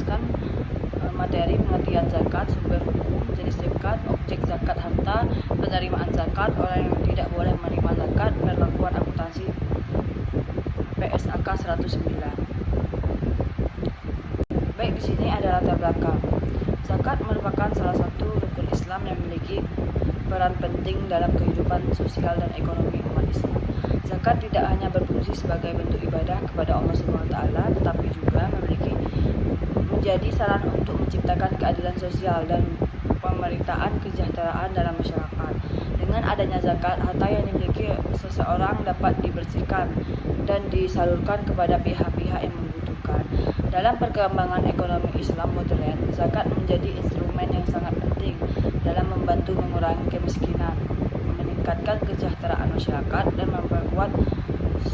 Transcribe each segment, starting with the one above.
menjelaskan materi pengertian zakat, sumber hukum, jenis zakat, objek zakat, harta, penerimaan zakat, orang yang tidak boleh menerima zakat, perlakuan akuntansi PSAK 109. Baik, di sini ada latar belakang. Zakat merupakan salah satu rukun Islam yang memiliki peran penting dalam kehidupan sosial dan ekonomi umat Islam. Zakat tidak hanya berfungsi sebagai bentuk ibadah kepada Allah SWT, tetapi juga menjadi sarana untuk menciptakan keadilan sosial dan pemerataan kesejahteraan dalam masyarakat. Dengan adanya zakat, harta yang dimiliki seseorang dapat dibersihkan dan disalurkan kepada pihak-pihak yang membutuhkan. Dalam perkembangan ekonomi Islam modern, zakat menjadi instrumen yang sangat penting dalam membantu mengurangi kemiskinan, meningkatkan kesejahteraan masyarakat, dan memperkuat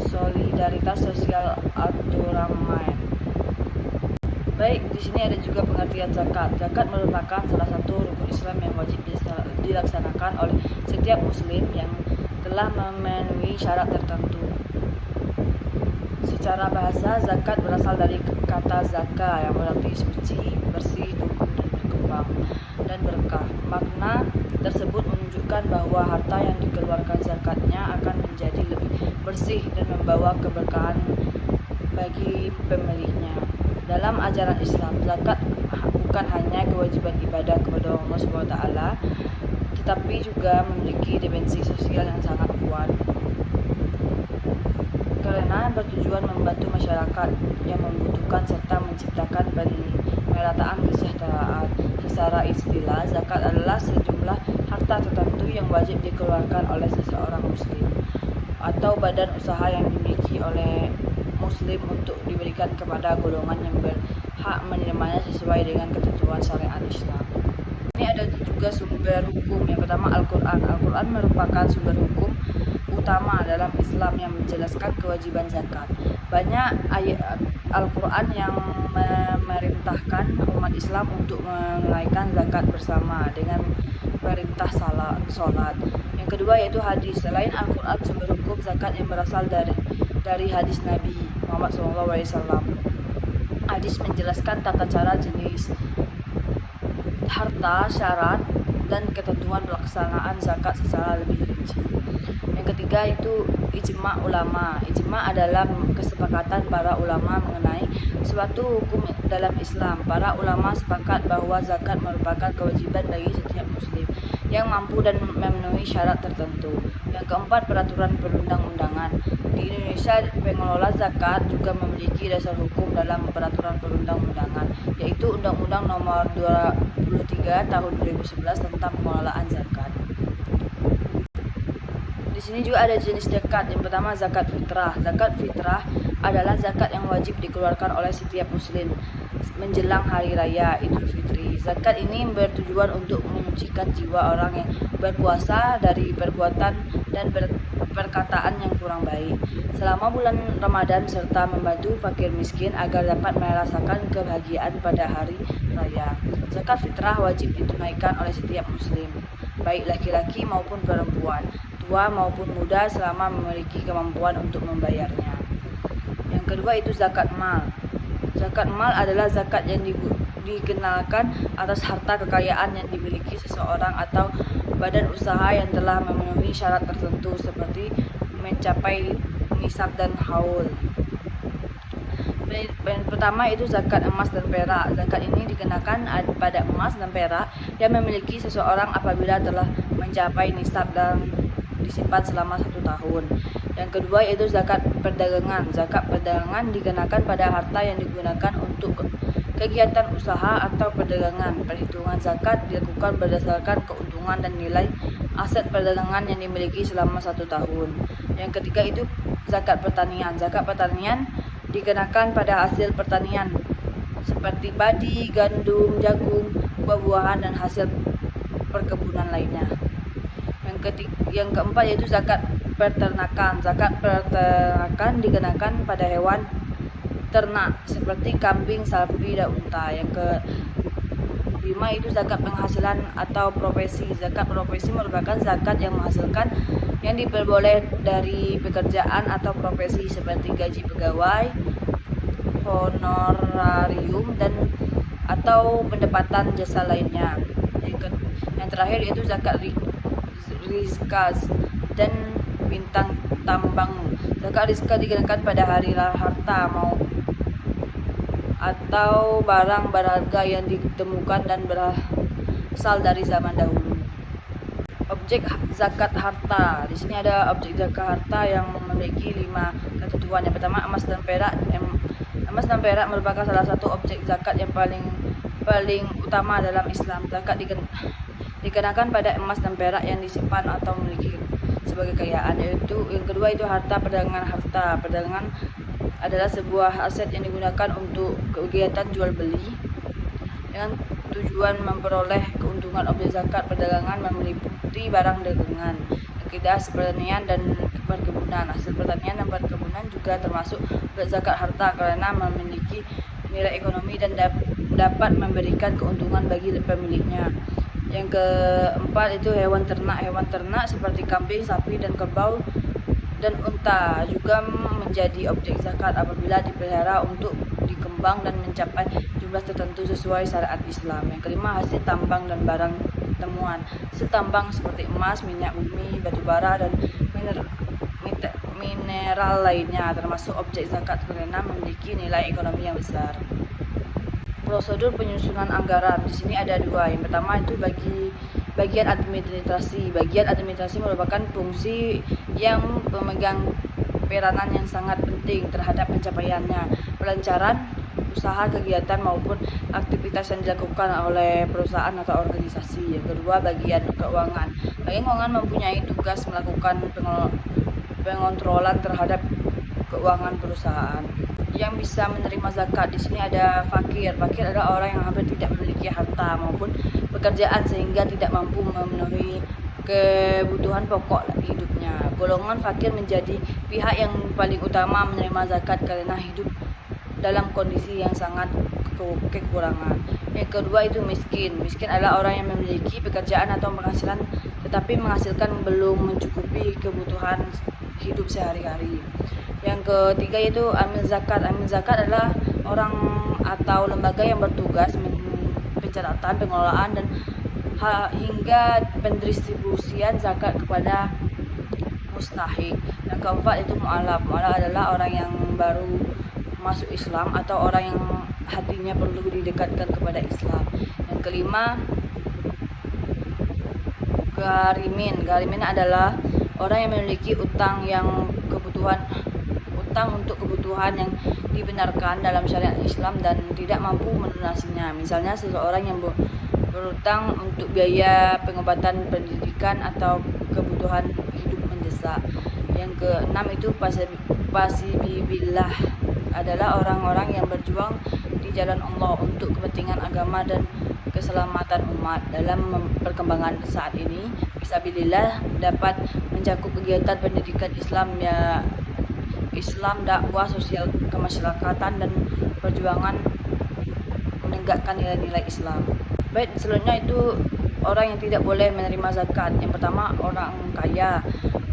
solidaritas sosial antarumahan. Baik, di sini ada juga pengertian zakat. Zakat merupakan salah satu rukun Islam yang wajib dilaksanakan oleh setiap muslim yang telah memenuhi syarat tertentu. Secara bahasa, zakat berasal dari kata zaka yang berarti suci, bersih, tumbuh dan berkembang, dan berkah. Makna tersebut menunjukkan bahwa harta yang dikeluarkan zakatnya akan menjadi lebih bersih dan membawa keberkahan bagi pemiliknya. Dalam ajaran Islam, zakat bukan hanya kewajiban ibadah kepada Allah SWT, tetapi juga memiliki dimensi sosial yang sangat kuat, karena bertujuan membantu masyarakat yang membutuhkan serta menciptakan pemerataan kesejahteraan. Secara istilah, zakat adalah sejumlah harta tertentu yang wajib dikeluarkan oleh seseorang muslim atau badan usaha yang dimiliki oleh muslim untuk diberikan kepada golongan yang berhak menerimanya sesuai dengan ketentuan syariat Islam. Ini ada juga sumber hukum. Yang pertama, Al-Quran. Al-Quran merupakan sumber hukum utama dalam Islam yang menjelaskan kewajiban zakat. Banyak ayat Al-Quran yang memerintahkan umat Islam untuk menunaikan zakat bersama dengan perintah salat. Yang kedua yaitu hadis. Selain Al-Quran, sumber hukum zakat yang berasal dari hadis Nabi Muhammad SAW. Hadis menjelaskan tata cara, jenis harta, syarat, dan ketentuan pelaksanaan zakat secara lebih rinci. Yang ketiga itu ijma ulama. Ijma adalah kesepakatan para ulama mengenai suatu hukum dalam Islam. Para ulama sepakat bahwa zakat merupakan kewajiban bagi setiap muslim yang mampu dan memenuhi syarat tertentu. Yang keempat, peraturan perundang-undangan. Di Indonesia, pengelola zakat juga memiliki dasar hukum dalam peraturan perundang-undangan, yaitu Undang-Undang Nomor 23 Tahun 2011 tentang pengelolaan zakat. Di sini juga ada jenis zakat. Yang pertama, zakat fitrah. Zakat fitrah adalah zakat yang wajib dikeluarkan oleh setiap muslim menjelang hari raya Idul Fitri. Zakat ini bertujuan untuk menyucikan jiwa orang yang berpuasa dari perbuatan dan perkataan yang kurang baik selama bulan Ramadan, serta membantu fakir miskin agar dapat merasakan kebahagiaan pada hari raya. Zakat fitrah wajib ditunaikan oleh setiap muslim, baik laki-laki maupun perempuan, tua maupun muda, selama memiliki kemampuan untuk membayarnya. Yang kedua itu zakat mal. Zakat mal adalah zakat yang dikenakan atas harta kekayaan yang dimiliki seseorang atau badan usaha yang telah memenuhi syarat tertentu seperti mencapai nisab dan haul. Pertama itu zakat emas dan perak. Zakat ini dikenakan pada emas dan perak yang memiliki seseorang apabila telah mencapai nisab dan disimpan selama 1 tahun. Yang kedua yaitu zakat perdagangan. Zakat perdagangan dikenakan pada harta yang digunakan untuk kegiatan usaha atau perdagangan. Perhitungan zakat dilakukan berdasarkan keuntungan dan nilai aset perdagangan yang dimiliki selama 1 tahun. Yang ketiga itu zakat pertanian. Zakat pertanian dikenakan pada hasil pertanian seperti padi, gandum, jagung, buah-buahan, dan hasil perkebunan lainnya. Yang keempat yaitu zakat peternakan. Zakat peternakan dikenakan pada hewan ternak seperti kambing, sapi, dan unta. Yang kelima itu zakat penghasilan atau profesi. Zakat profesi merupakan zakat yang menghasilkan yang diperboleh dari pekerjaan atau profesi seperti gaji pegawai, honorarium, dan atau pendapatan jasa lainnya. Yang terakhir yaitu zakat rizkas dan bintang tambang. Zakat rizka dikenakan pada hari harta atau barang berharga yang ditemukan dan berasal dari zaman dahulu. Objek zakat harta. Di sini ada objek zakat harta yang memiliki 5 ketentuan. Yang pertama, emas dan perak. Emas dan perak merupakan salah satu objek zakat yang paling utama dalam Islam. Zakat dikenakan pada emas dan perak yang disimpan atau memiliki sebagai kekayaan. Yang kedua itu harta perdagangan. Harta perdagangan adalah sebuah aset yang digunakan untuk kegiatan jual beli dengan tujuan memperoleh keuntungan. Objek zakat perdagangan meliputi barang dagangan, aktivitas pertanian dan perkebunan. Hasil pertanian dan perkebunan juga termasuk objek zakat harta karena memiliki nilai ekonomi dan dapat memberikan keuntungan bagi pemiliknya. Yang keempat itu hewan ternak. Hewan ternak seperti kambing, sapi, dan kerbau dan unta juga menjadi objek zakat apabila dipelihara untuk dikembang dan mencapai jumlah tertentu sesuai syariat Islam. Yang kelima, hasil tambang dan barang temuan. Hasil tambang seperti emas, minyak bumi, batu bara, dan mineral lainnya termasuk objek zakat karena memiliki nilai ekonomi yang besar. Prosedur penyusunan anggaran. Di sini ada 2. Yang pertama itu bagian administrasi. Bagian administrasi merupakan fungsi yang memegang peranan yang sangat penting terhadap pencapaiannya pelancaran usaha, kegiatan maupun aktivitas yang dilakukan oleh perusahaan atau organisasi. Yang kedua, bagian keuangan. Bagian keuangan mempunyai tugas melakukan pengontrolan terhadap keuangan perusahaan. Yang bisa menerima zakat di sini ada fakir. Fakir adalah orang yang hampir tidak memiliki harta maupun pekerjaan sehingga tidak mampu memenuhi kebutuhan pokok hidupnya. Golongan fakir menjadi pihak yang paling utama menerima zakat karena hidup dalam kondisi yang sangat kekurangan. Yang kedua itu miskin. Miskin adalah orang yang memiliki pekerjaan atau penghasilan tetapi menghasilkan belum mencukupi kebutuhan hidup sehari-hari. Yang ketiga yaitu amil zakat. Amil zakat adalah orang atau lembaga yang bertugas pencatatan, pengelolaan, dan hingga pendistribusian zakat kepada mustahik. Yang keempat itu mu'alaf. Mu'alaf adalah orang yang baru masuk Islam atau orang yang hatinya perlu didekatkan kepada Islam. Yang kelima, garimin. Garimin adalah orang yang memiliki utang untuk kebutuhan yang dibenarkan dalam syariat Islam dan tidak mampu melunasinya. Misalnya seseorang yang berutang untuk biaya pengobatan, pendidikan, atau kebutuhan hidup mendesak. Yang keenam itu pasibillah adalah orang-orang yang berjuang di jalan Allah untuk kepentingan agama dan keselamatan umat. Dalam perkembangan saat ini, fisabilillah dapat mencakup kegiatan pendidikan Islam, dakwah sosial kemasyarakatan, dan perjuangan menegakkan nilai-nilai Islam. Baik, selanjutnya itu orang yang tidak boleh menerima zakat. Yang pertama, orang kaya.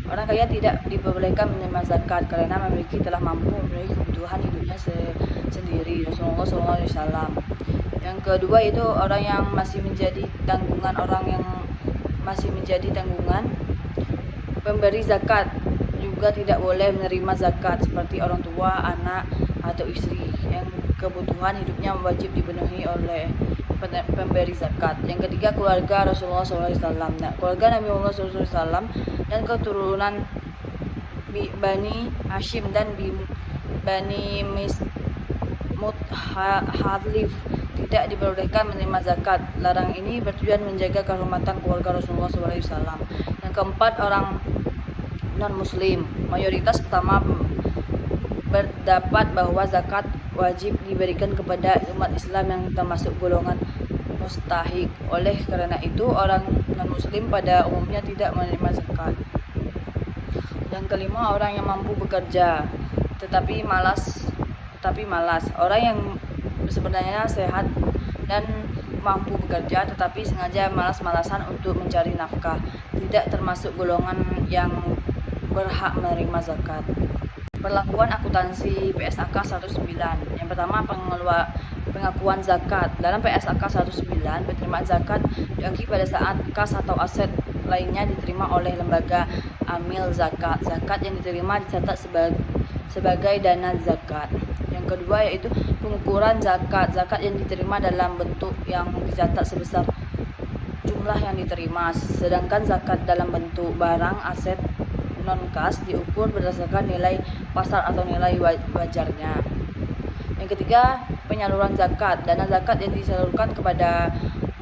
Orang kaya tidak diperbolehkan menerima zakat karena telah mampu memenuhi kebutuhan hidupnya sendiri. Rasulullah SAW. Yang kedua itu orang yang masih menjadi tanggungan. Pemberi zakat juga tidak boleh menerima zakat seperti orang tua, anak, atau istri yang kebutuhan hidupnya wajib dipenuhi oleh pemberi zakat. Yang ketiga, keluarga Rasulullah SAW. Keluarga Nabi Muhammad SAW dan keturunan Bani Hashim dan Bani Muthalif tidak diperbolehkan menerima zakat. Larangan ini bertujuan menjaga kehormatan keluarga Rasulullah SAW. Yang keempat, orang non-muslim. Mayoritas utama berpendapat bahwa zakat wajib diberikan kepada umat Islam yang termasuk golongan mustahik. Oleh karena itu, orang non-muslim pada umumnya tidak menerima zakat. Yang kelima, orang yang mampu bekerja tetapi malas. Orang yang sebenarnya sehat dan mampu bekerja tetapi sengaja malas-malasan untuk mencari nafkah tidak termasuk golongan yang berhak menerima zakat. Perlakuan akuntansi PSAK 109. Yang pertama, pengakuan zakat. Dalam PSAK 109, penerimaan zakat diakui pada saat kas atau aset lainnya diterima oleh lembaga amil zakat. Zakat yang diterima dicatat sebagai dana zakat. Yang kedua yaitu pengukuran zakat. Zakat yang diterima dalam bentuk yang dicatat sebesar jumlah yang diterima, sedangkan zakat dalam bentuk barang aset non-kas diukur berdasarkan nilai pasar atau nilai wajarnya. Yang ketiga, penyaluran zakat. Dana zakat yang disalurkan kepada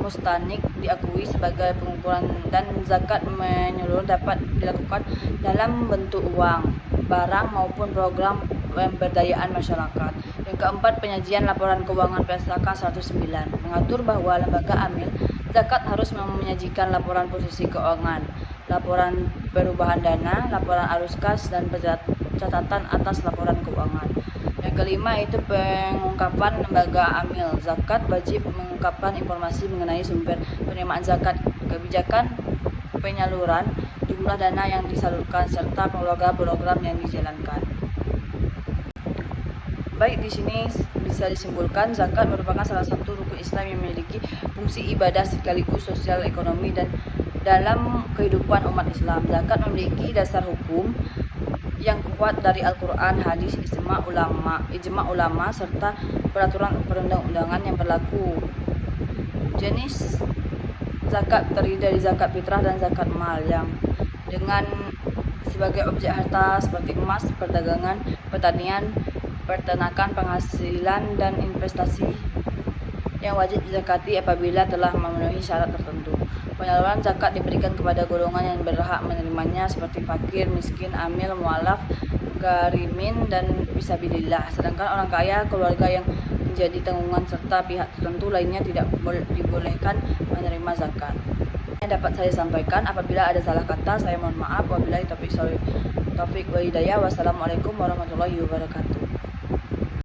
mustanik diakui sebagai pengukuran, dan zakat menyeluruh dapat dilakukan dalam bentuk uang, barang maupun program pemberdayaan masyarakat. Yang keempat, penyajian laporan keuangan PSAK 109 mengatur bahwa lembaga amil zakat harus menyajikan laporan posisi keuangan, laporan perubahan dana, laporan arus kas, dan catatan atas laporan keuangan. Yang kelima itu pengungkapan lembaga amil zakat wajib mengungkapkan informasi mengenai sumber penerimaan zakat, kebijakan penyaluran, jumlah dana yang disalurkan, serta program-program yang dijalankan. Baik, di sini bisa disimpulkan zakat merupakan salah satu rukun Islam yang memiliki fungsi ibadah sekaligus sosial, ekonomi, dan dalam kehidupan umat Islam. Zakat memiliki dasar hukum yang kuat dari Al-Quran, hadis, ijma ulama, serta peraturan perundang-undangan yang berlaku. Jenis zakat terdiri dari zakat fitrah dan zakat mal yang dengan sebagai objek harta seperti emas, perdagangan, pertanian, peternakan, penghasilan, dan investasi yang wajib dizakati apabila telah memenuhi syarat tertentu. Penyaluran zakat diberikan kepada golongan yang berhak menerimanya seperti fakir, miskin, amil, mualaf, garimin, dan fisabilillah. Sedangkan orang kaya, keluarga yang menjadi tanggungan, serta pihak tertentu lainnya tidak dibolehkan menerima zakat. Yang dapat saya sampaikan, apabila ada salah kata saya mohon maaf. Wabillahi taufiq wal hidayah. Wassalamualaikum warahmatullahi wabarakatuh.